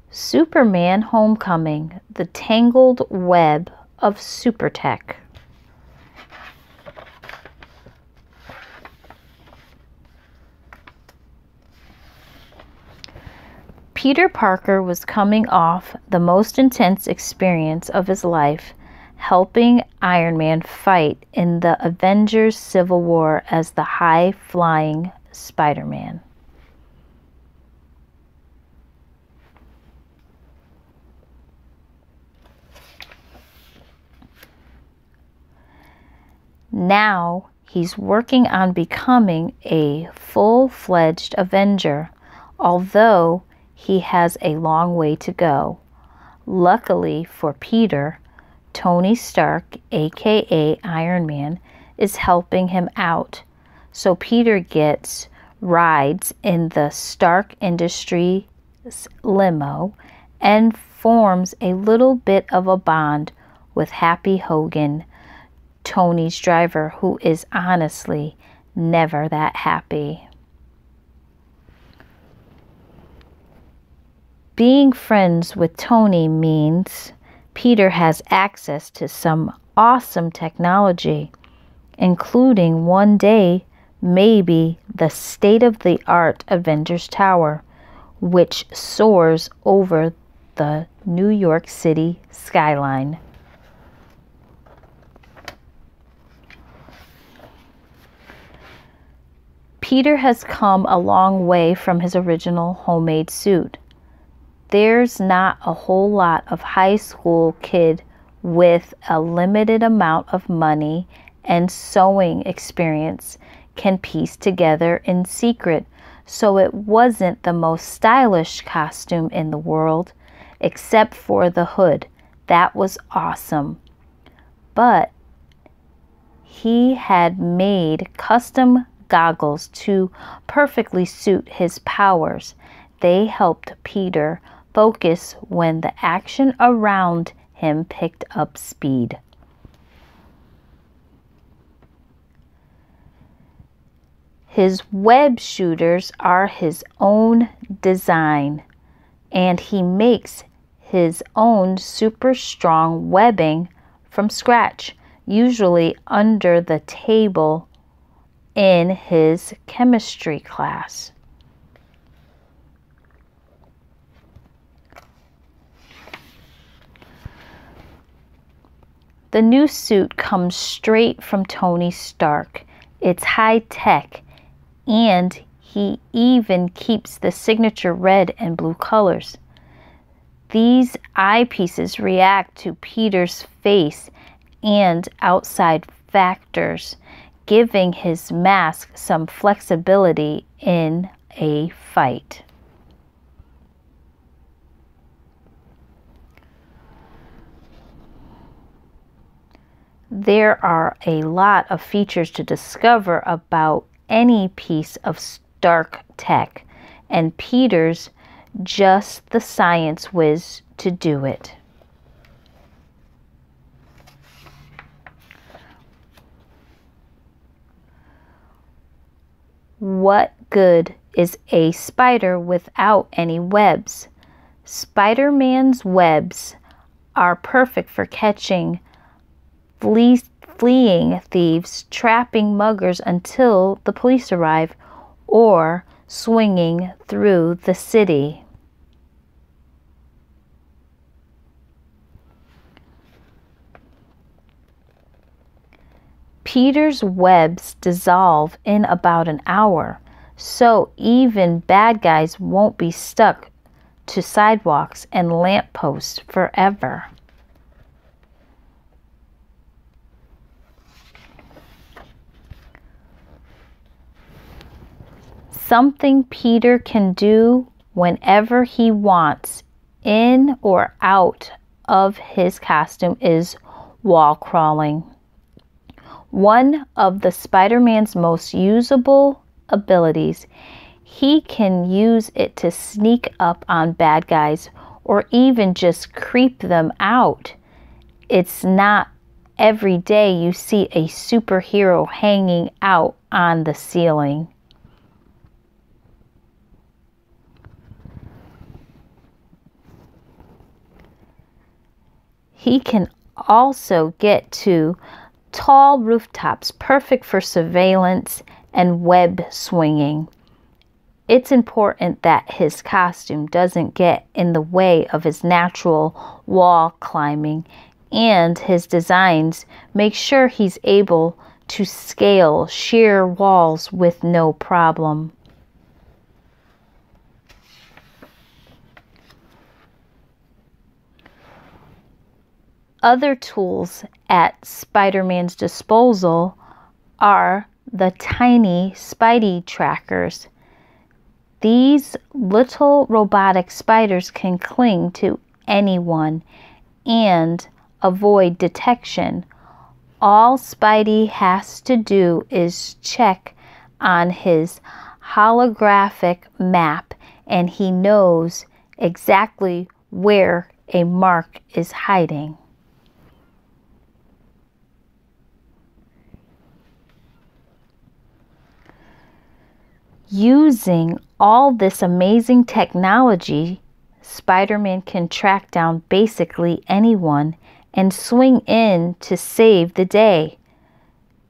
Superman Homecoming, the tangled web of super tech. Peter Parker was coming off the most intense experience of his life, helping Iron Man fight in the Avengers Civil War as the high-flying Spider-Man. Now he's working on becoming a full-fledged Avenger, although he has a long way to go. Luckily for Peter, Tony Stark, aka Iron Man, is helping him out. So Peter gets rides in the Stark Industries limo and forms a little bit of a bond with Happy Hogan, Tony's driver, who is honestly never that happy. Being friends with Tony means Peter has access to some awesome technology, including one day maybe the state-of-the-art Avengers Tower, which soars over the New York City skyline. Peter has come a long way from his original homemade suit. There's not a whole lot of high school kid with a limited amount of money and sewing experience can piece together in secret, so it wasn't the most stylish costume in the world, except for the hood. That was awesome. But he had made custom goggles to perfectly suit his powers. They helped Peter focus when the action around him picked up speed. His web shooters are his own design, and he makes his own super strong webbing from scratch, usually under the table in his chemistry class. The new suit comes straight from Tony Stark. It's high tech, and he even keeps the signature red and blue colors. These eyepieces react to Peter's face and outside factors, giving his mask some flexibility in a fight. There are a lot of features to discover about any piece of Stark tech, and Peter's just the science whiz to do it. What good is a spider without any webs? Spider-Man's webs are perfect for catching fleeing thieves, trapping muggers until the police arrive, or swinging through the city. Peter's webs dissolve in about an hour, so even bad guys won't be stuck to sidewalks and lampposts forever. Something Peter can do whenever he wants, in or out of his costume, is wall crawling. One of the Spider-Man's most usable abilities. He can use it to sneak up on bad guys or even just creep them out. It's not every day you see a superhero hanging out on the ceiling. He can also get to tall rooftops, perfect for surveillance and web swinging. It's important that his costume doesn't get in the way of his natural wall climbing, and his designs make sure he's able to scale sheer walls with no problem. Other tools at Spider-Man's disposal are the tiny Spidey trackers. These little robotic spiders can cling to anyone and avoid detection. All Spidey has to do is check on his holographic map and he knows exactly where a mark is hiding. Using all this amazing technology, Spider-Man can track down basically anyone and swing in to save the day.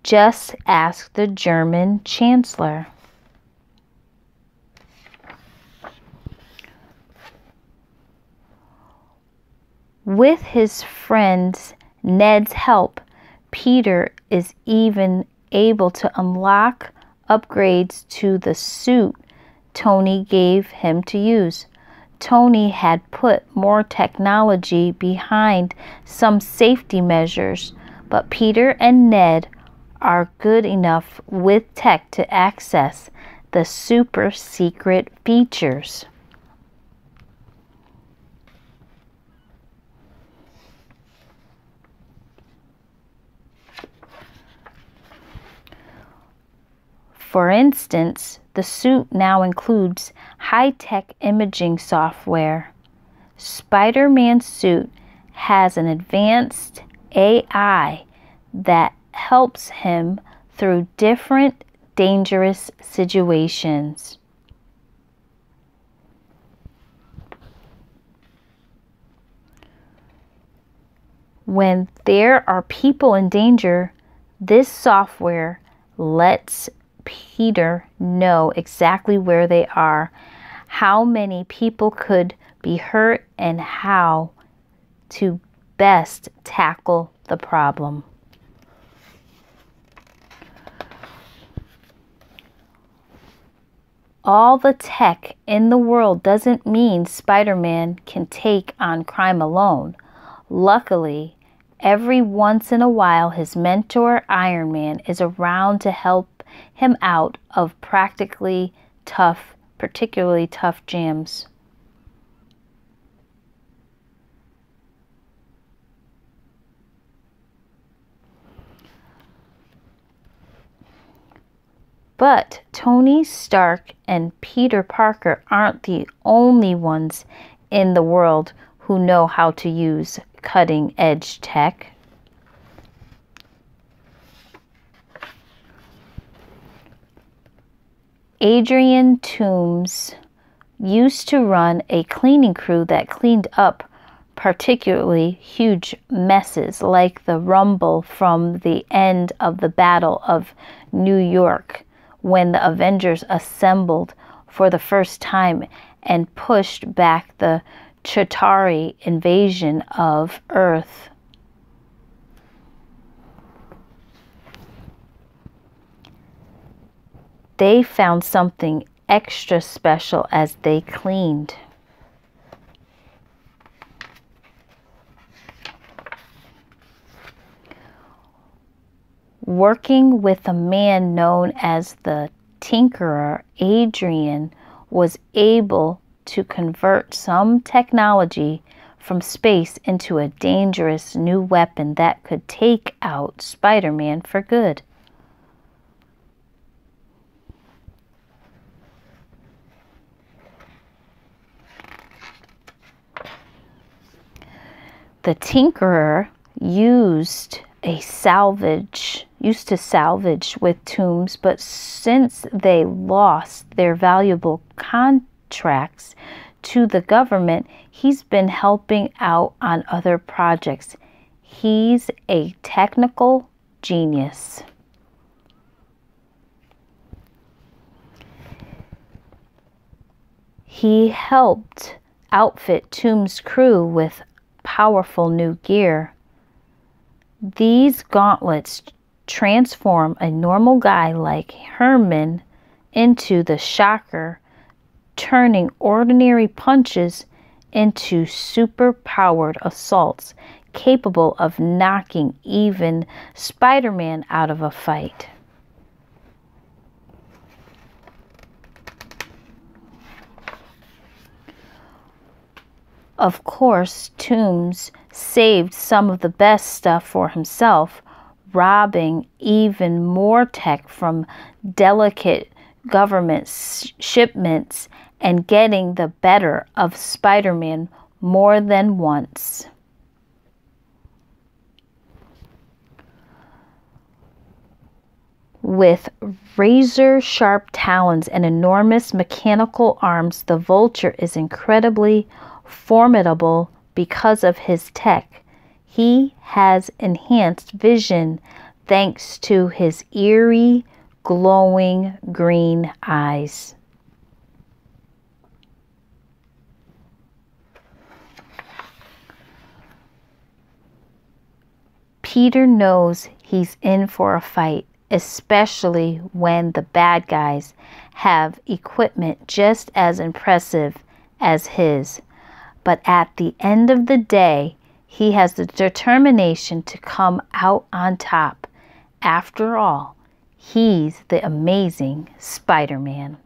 Just ask the German Chancellor. With his friend Ned's help, Peter is even able to unlock upgrades to the suit Tony gave him to use. Tony had put more technology behind some safety measures, but Peter and Ned are good enough with tech to access the super secret features. For instance, the suit now includes high-tech imaging software. Spider-Man's suit has an advanced AI that helps him through different dangerous situations. When there are people in danger, this software lets Peter know exactly where they are, how many people could be hurt, and how to best tackle the problem. All the tech in the world doesn't mean Spider-Man can take on crime alone. Luckily, every once in a while his mentor Iron Man is around to help him out of particularly tough jams. But Tony Stark and Peter Parker aren't the only ones in the world who know how to use cutting-edge tech. Adrian Toomes used to run a cleaning crew that cleaned up particularly huge messes like the rumble from the end of the Battle of New York when the Avengers assembled for the first time and pushed back the Chitauri invasion of Earth. They found something extra special as they cleaned. Working with a man known as the Tinkerer, Adrian was able to convert some technology from space into a dangerous new weapon that could take out Spider-Man for good. The Tinkerer used to salvage with Toomes, but since they lost their valuable contracts to the government, he's been helping out on other projects. He's a technical genius. He helped outfit Tomb's crew with powerful new gear. These gauntlets transform a normal guy like Herman into the Shocker, turning ordinary punches into super-powered assaults capable of knocking even Spider-Man out of a fight. Of course, Toombs saved some of the best stuff for himself, robbing even more tech from delicate government shipments and getting the better of Spider-Man more than once. With razor-sharp talons and enormous mechanical arms, the Vulture is incredibly formidable because of his tech. He has enhanced vision thanks to his eerie, glowing green eyes. Peter knows he's in for a fight, especially when the bad guys have equipment just as impressive as his. But at the end of the day, he has the determination to come out on top. After all, he's the amazing Spider-Man.